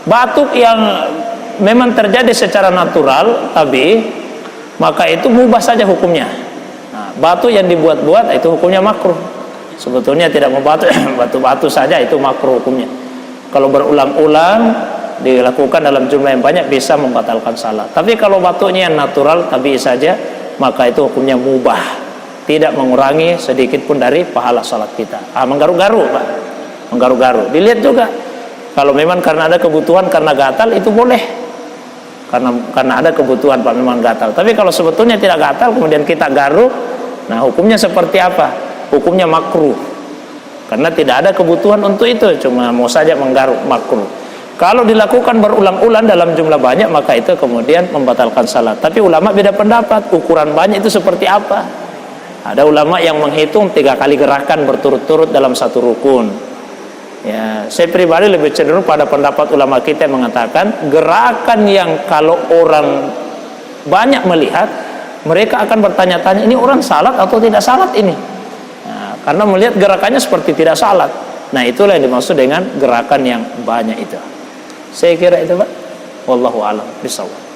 Batuk yang memang terjadi secara natural, tapi maka itu mubah saja hukumnya. Nah, batuk yang dibuat-buat itu hukumnya makruh. Sebetulnya tidak mau batuk, batu-batu saja itu makruh hukumnya. Kalau berulang-ulang dilakukan dalam jumlah yang banyak bisa membatalkan salat. Tapi kalau batuknya yang natural, tabii saja, maka itu hukumnya mubah, tidak mengurangi sedikit pun dari pahala salat kita. Menggaru-garu, Pak, menggaru-garu. Dilihat juga, kalau memang karena ada kebutuhan, karena gatal itu boleh, karena ada kebutuhan Pak memang gatal. Tapi kalau sebetulnya tidak gatal kemudian kita garu, nah hukumnya seperti apa? Hukumnya makruh, karena tidak ada kebutuhan untuk itu, cuma mau saja menggaru, makruh. Kalau dilakukan berulang-ulang dalam jumlah banyak, maka itu kemudian membatalkan salat. Tapi ulama beda pendapat, ukuran banyak itu seperti apa. Ada ulama yang menghitung 3 kali gerakan berturut-turut dalam satu rukun. Ya, saya pribadi lebih cenderung pada pendapat ulama kita yang mengatakan gerakan yang kalau orang banyak melihat, mereka akan bertanya-tanya, ini orang salat atau tidak salat ini? Nah, karena melihat gerakannya seperti tidak salat. Nah, itulah yang dimaksud dengan gerakan yang banyak itu. Saya kira itu, Pak. Wallahu a'lam bishawab.